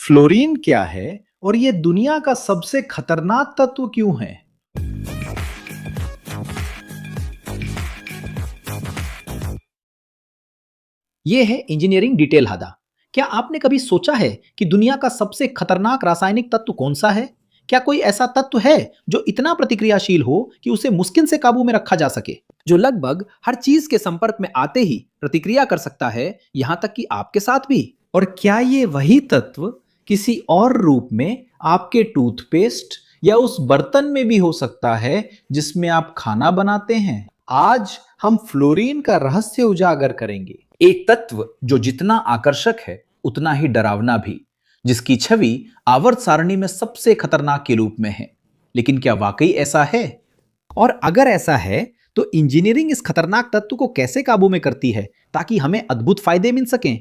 Fluorine क्या है और ये दुनिया का सबसे खतरनाक तत्व क्यों है? ये है इंजीनियरिंग डिटेल हादा। क्या आपने कभी सोचा है कि दुनिया का सबसे खतरनाक रासायनिक तत्व कौन सा है? क्या कोई ऐसा तत्व है जो इतना प्रतिक्रियाशील हो कि उसे मुश्किल से काबू में रखा जा सके, जो लगभग हर चीज के संपर्क में आते ही प्रतिक्रिया कर सकता है, यहाँ तक कि आपके साथ भी? और क्या ये वही तत्व किसी और रूप में आपके टूथपेस्ट या उस बर्तन में भी हो सकता है जिसमें आप खाना बनाते हैं? आज हम फ्लोरीन का रहस्य उजागर करेंगे। एक तत्व जो जितना आकर्षक है उतना ही डरावना भी, जिसकी छवि आवर्त सारणी में सबसे खतरनाक के रूप में है। लेकिन क्या वाकई ऐसा है? और अगर ऐसा है तो इंजीनियरिंग इस खतरनाक तत्व को कैसे काबू में करती है ताकि हमें अद्भुत फायदे मिल सकें?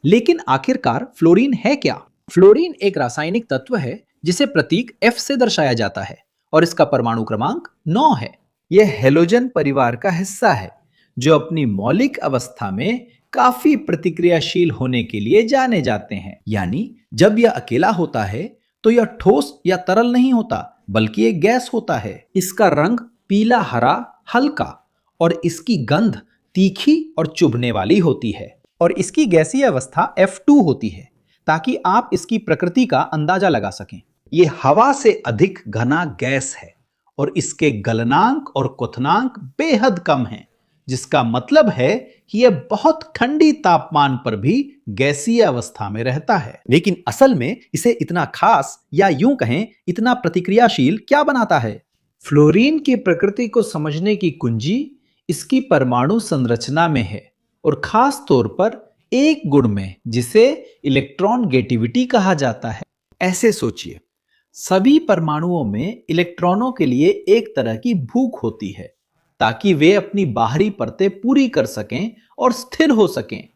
लेकिन आखिरकार फ्लोरीन है क्या? फ्लोरीन एक रासायनिक तत्व है जिसे प्रतीक F से दर्शाया जाता है और इसका परमाणु क्रमांक 9 है। यह हेलोजन परिवार का हिस्सा है जो अपनी मौलिक अवस्था में काफी प्रतिक्रियाशील होने के लिए जाने जाते हैं। यानी जब यह अकेला होता है तो यह ठोस या तरल नहीं होता, बल्कि एक गैस होता है। इसका रंग पीला हरा हल्का और इसकी गंध तीखी और चुभने वाली होती है। और इसकी गैसीय अवस्था F2 होती है ताकि आप इसकी प्रकृति का अंदाजा लगा सकें। यह हवा से अधिक घना गैस है और इसके गलनांक और क्वथनांक बेहद कम हैं, जिसका मतलब है कि यह बहुत ठंडी तापमान पर भी गैसीय अवस्था में रहता है। लेकिन असल में इसे इतना खास या यूं कहें इतना प्रतिक्रियाशील क्या बनाता है? फ्लोरीन की प्रकृति को समझने की कुंजी इसकी परमाणु संरचना में है और खास तौर पर एक गुण में जिसे इलेक्ट्रॉन गेटिविटी कहा जाता है। ऐसे सोचिए, सभी परमाणुओं में इलेक्ट्रॉनों के लिए एक तरह की भूख होती है ताकि वे अपनी बाहरी परतें पूरी कर सकें और स्थिर हो सकें।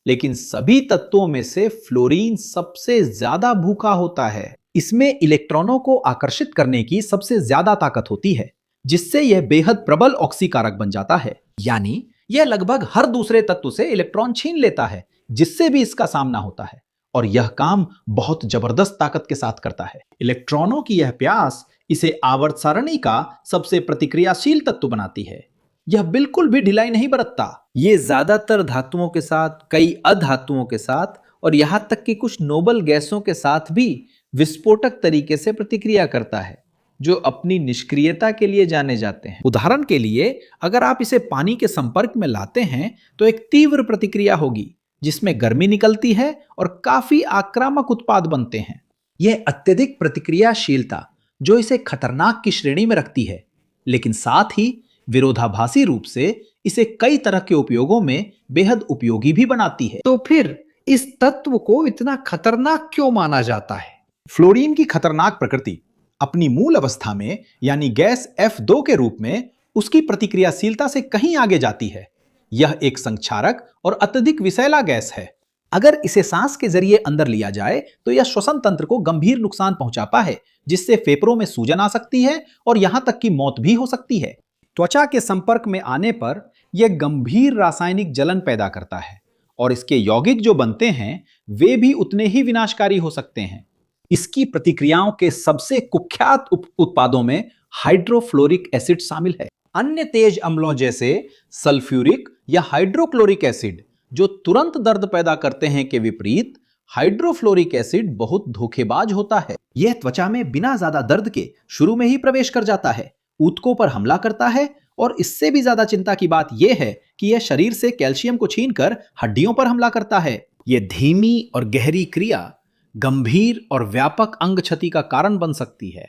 लेकिन सभी तत्वों में से फ्लोरीन सबसे ज्यादा भूखा होता है। इसमें इलेक्ट्रॉनों को आकर्षित करने की सबसे ज्यादा ताकत होती है, जिससे यह बेहद प्रबल ऑक्सीकारक बन जाता है। यानी यह लगभग हर दूसरे तत्व से इलेक्ट्रॉन छीन लेता है जिससे भी इसका सामना होता है, और यह काम बहुत जबरदस्त ताकत के साथ करता है। इलेक्ट्रॉनों की यह प्यास इसे आवर्त सारणी का सबसे प्रतिक्रियाशील तत्व बनाती है। यह बिल्कुल भी ढिलाई नहीं बरतता। ये ज्यादातर धातुओं के साथ, कई अधातुओं के साथ और यहां तक कि कुछ नोबल गैसों के साथ भी विस्फोटक तरीके से प्रतिक्रिया करता है, जो अपनी निष्क्रियता के लिए जाने जाते हैं। उदाहरण के लिए, अगर आप इसे पानी के संपर्क में लाते हैं तो एक तीव्र प्रतिक्रिया होगी जिसमें गर्मी निकलती है और काफी आक्रामक उत्पाद बनते हैं। यह अत्यधिक प्रतिक्रियाशीलता जो इसे खतरनाक की श्रेणी में रखती है, लेकिन साथ ही विरोधाभासी रूप से इसे कई तरह के उपयोगों में बेहद उपयोगी भी बनाती है। तो फिर इस तत्व को इतना खतरनाक क्यों माना जाता है? फ्लोरीन की खतरनाक प्रकृति अपनी मूल अवस्था में यानी गैस F2 के रूप में उसकी प्रतिक्रियाशीलता से कहीं आगे जाती है। यह एक संक्षारक और अत्यधिक विषैला गैस है। अगर इसे सांस के जरिए अंदर लिया जाए तो यह श्वसन तंत्र को गंभीर नुकसान पहुंचाता है, जिससे फेफड़ों में सूजन आ सकती है और यहां तक कि मौत भी हो सकती है। त्वचा के संपर्क में आने पर यह गंभीर रासायनिक जलन पैदा करता है और इसके यौगिक जो बनते हैं वे भी उतने ही विनाशकारी हो सकते हैं। इसकी प्रतिक्रियाओं के सबसे कुख्यात उत्पादों में हाइड्रोफ्लोरिक एसिड शामिल है। अन्य तेज अम्लों जैसे सल्फ्यूरिक या हाइड्रोक्लोरिक एसिड जो तुरंत दर्द पैदा करते हैं के विपरीत हाइड्रोफ्लोरिक एसिड बहुत धोखेबाज होता है। यह त्वचा में बिना ज्यादा दर्द के शुरू में ही प्रवेश कर जाता है, ऊतकों पर हमला करता है और इससे भी ज्यादा चिंता की बात यह है कि यह शरीर से कैल्शियम को छीनकर हड्डियों पर हमला करता है। यह धीमी और गहरी क्रिया गंभीर और व्यापक अंग क्षति का कारण बन सकती है,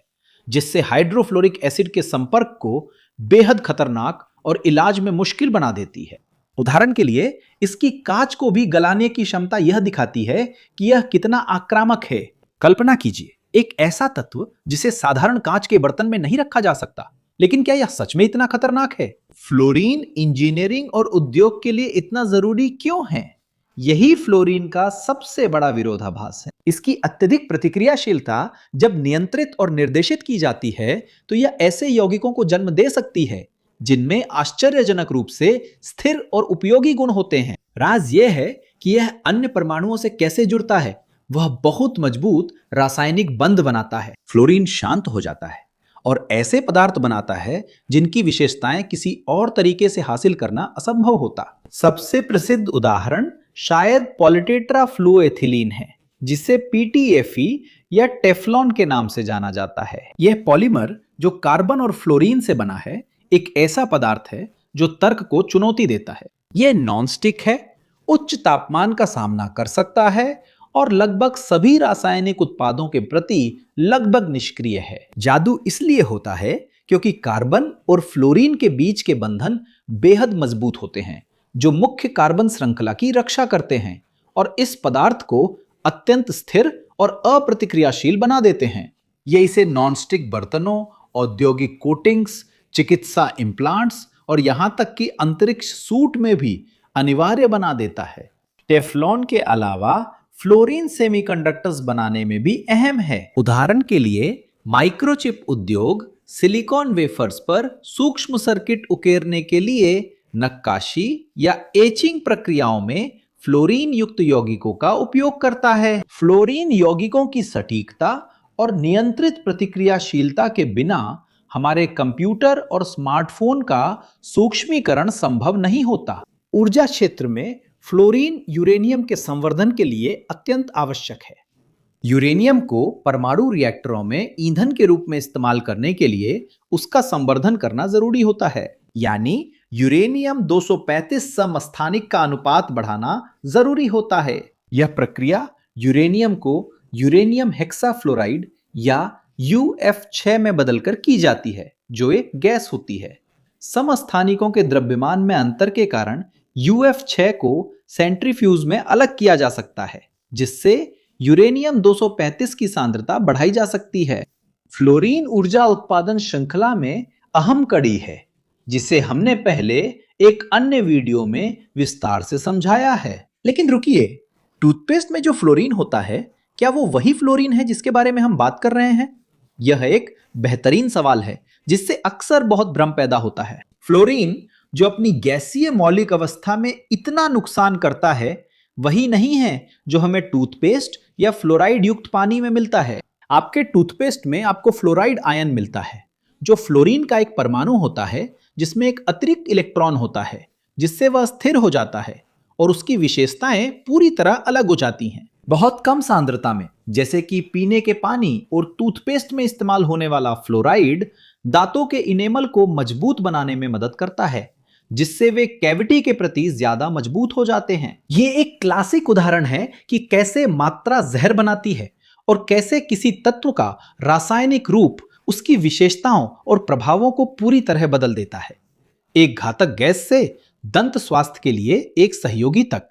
जिससे हाइड्रोफ्लोरिक एसिड के संपर्क को बेहद खतरनाक और इलाज में मुश्किल बना देती है। उदाहरण के लिए, इसकी कांच को भी गलाने की क्षमता यह दिखाती है कि यह कितना आक्रामक है। कल्पना कीजिए, एक ऐसा तत्व जिसे साधारण कांच के बर्तन में नहीं रखा जा सकता, लेकिन क्या यह सच में इतना खतरनाक है? फ्लोरीन इंजीनियरिंग और उद्योग के लिए इतना जरूरी क्यों है? यही फ्लोरीन का सबसे बड़ा विरोधाभास है। इसकी अत्यधिक प्रतिक्रियाशीलता जब नियंत्रित और निर्देशित की जाती है तो यह ऐसे यौगिकों को जन्म दे सकती है जिनमें आश्चर्यजनक रूप से स्थिर और उपयोगी गुण होते हैं। राज यह है कि यह अन्य परमाणुओं से कैसे जुड़ता है वह बहुत मजबूत रासायनिक बंध बनाता है। फ्लोरीन शांत हो जाता है और ऐसे पदार्थ बनाता है जिनकी विशेषताएं किसी और तरीके से हासिल करना असंभव होता। सबसे प्रसिद्ध उदाहरण शायद पॉलीटेट्राफ्लुएथिलीन है, जिसे पीटीएफई या टेफ्लॉन के नाम से जाना जाता है। यह पॉलीमर जो कार्बन और फ्लोरीन से बना है, एक ऐसा पदार्थ है जो तर्क को चुनौती देता है। यह नॉनस्टिक है, उच्च तापमान का सामना कर सकता है और लगभग सभी रासायनिक उत्पादों के प्रति लगभग निष्क्रिय है। जादू इसलिए होता है क्योंकि कार्बन और फ्लोरीन के बीच के बंधन बेहद मजबूत होते हैं, जो मुख्य कार्बन श्रृंखला की रक्षा करते हैं और इस पदार्थ को अत्यंत स्थिर और अप्रतिक्रियाशील बना देते हैं। ये इसे नॉनस्टिक बर्तनों, औद्योगिक कोटिंग्स, चिकित्सा इम्प्लांट्स और यहां तक कि अंतरिक्ष सूट में भी अनिवार्य बना देता है। टेफ्लॉन के अलावा फ्लोरीन सेमीकंडक्टर्स बनाने में भी अहम है। उदाहरण के लिए माइक्रोचिप उद्योग सिलिकॉन वेफर्स पर सूक्ष्म सर्किट उकेरने के लिए नक्काशी या एचिंग प्रक्रियाओं में फ्लोरीन युक्त यौगिकों का उपयोग करता है। फ्लोरीन यौगिकों की सटीकता और नियंत्रित प्रतिक्रियाशीलता के बिना हमारे कंप्यूटर और स्मार्टफोन का सूक्ष्मीकरण संभव नहीं होता। ऊर्जा क्षेत्र में फ्लोरीन यूरेनियम के संवर्धन के लिए अत्यंत आवश्यक है। यूरेनियम को परमाणु रिएक्टरों में ईंधन के रूप में इस्तेमाल करने के लिए उसका संवर्धन करना जरूरी होता है, यानी यूरेनियम 235 समस्थानिक का अनुपात बढ़ाना जरूरी होता है। यह प्रक्रिया यूरेनियम को यूरेनियम हेक्साफ्लोराइड या UF6 में बदलकर की जाती है, जो एक गैस होती है। समस्थानिकों के द्रव्यमान में अंतर के कारण UF6 को सेंट्रीफ्यूज में अलग किया जा सकता है, जिससे यूरेनियम 235 की सांद्रता बढ़ाई जा सकती है। फ्लोरीन ऊर्जा उत्पादन श्रृंखला में अहम कड़ी है, जिसे हमने पहले एक अन्य वीडियो में विस्तार से समझाया है। लेकिन रुकिए, टूथपेस्ट में जो फ्लोरीन होता है, क्या वो वही फ्लोरीन है जिसके बारे में हम बात कर रहे हैं? यह एक बेहतरीन सवाल है जिससे अक्सर बहुत भ्रम पैदा होता है। फ्लोरीन जो अपनी गैसीय मौलिक अवस्था में इतना नुकसान करता है, वही नहीं है जो हमें टूथपेस्ट या फ्लोराइड युक्त पानी में मिलता है। आपके टूथपेस्ट में आपको फ्लोराइड आयन मिलता है, जो फ्लोरीन का एक परमाणु होता है जिसमें एक अतिरिक्त इलेक्ट्रॉन होता है, जिससे वह स्थिर हो जाता है और उसकी विशेषताएं पूरी तरह अलग हो जाती हैं। बहुत कम सांद्रता में, जैसे कि पीने के पानी और टूथपेस्ट में इस्तेमाल होने वाला फ्लोराइड दांतों के इनेमल को मजबूत बनाने में मदद करता है, जिससे वे कैविटी के प्रति ज्यादा मजबूत हो जाते हैं। ये एक क्लासिक उदाहरण है कि कैसे मात्रा जहर बनाती है और कैसे किसी तत्व का रासायनिक रूप उसकी विशेषताओं और प्रभावों को पूरी तरह बदल देता है, एक घातक गैस से दंत स्वास्थ्य के लिए एक सहयोगी तक।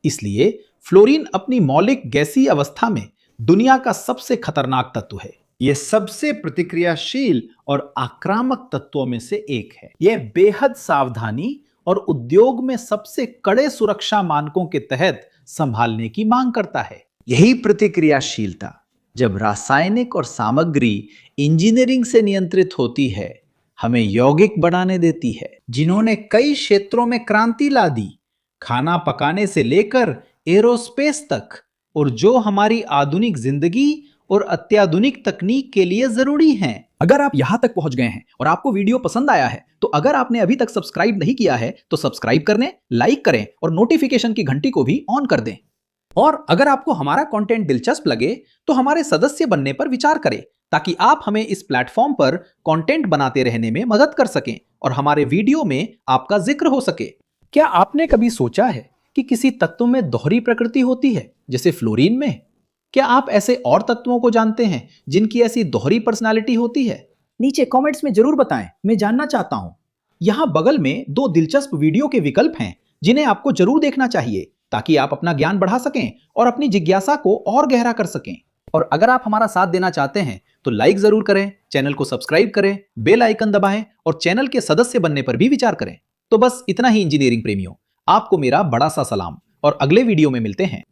इसलिए फ्लोरीन अपनी मौलिक गैसीय अवस्था में दुनिया का सबसे खतरनाक तत्व है। यह सबसे प्रतिक्रियाशील और आक्रामक तत्वों में से एक है। यह बेहद सावधानी और उद्योग में सबसे कड़े सुरक्षा मानकों के तहत संभालने की मांग करता है। यही प्रतिक्रियाशीलता, जब रासायनिक और सामग्री इंजीनियरिंग से नियंत्रित होती है, हमें यौगिक बनाने देती है, जिन्होंने कई क्षेत्रों में क्रांति ला दी, खाना पकाने से लेकर एरोस्पेस तक, और जो हमारी आधुनिक जिंदगी और अत्याधुनिक तकनीक के लिए जरूरी हैं। अगर आप यहां तक पहुंच गए हैं और आपको वीडियो पसंद आया है, तो अगर आपने अभी तक सब्सक्राइब नहीं किया है तो सब्सक्राइब करने, लाइक करें और नोटिफिकेशन की घंटी को भी ऑन कर दें। और अगर आपको हमारा कंटेंट दिलचस्प लगे तो हमारे सदस्य बनने पर विचार करें, ताकि आप हमें इस प्लेटफॉर्म पर कंटेंट बनाते रहने में मदद कर सकें और हमारे वीडियो में आपका जिक्र हो सके। क्या आपने कभी सोचा है कि किसी तत्व में दोहरी प्रकृति होती है, जैसे फ्लोरीन में? क्या आप ऐसे और तत्वों को जानते हैं जिनकी ऐसी दोहरी पर्सनालिटी होती है? नीचे कमेंट्स में जरूर बताएं, मैं जानना चाहता हूं। यहां बगल में 2 दिलचस्प वीडियो के विकल्प हैं जिन्हें आपको जरूर देखना चाहिए, ताकि आप अपना ज्ञान बढ़ा सकें और अपनी जिज्ञासा को और गहरा कर सकें। और अगर आप हमारा साथ देना चाहते हैं तो लाइक जरूर करें, चैनल को सब्सक्राइब करें, बेल आइकन दबाएं और चैनल के सदस्य बनने पर भी विचार करें। तो बस इतना ही इंजीनियरिंग प्रेमियों, आपको मेरा बड़ा सा सलाम और अगले वीडियो में मिलते हैं।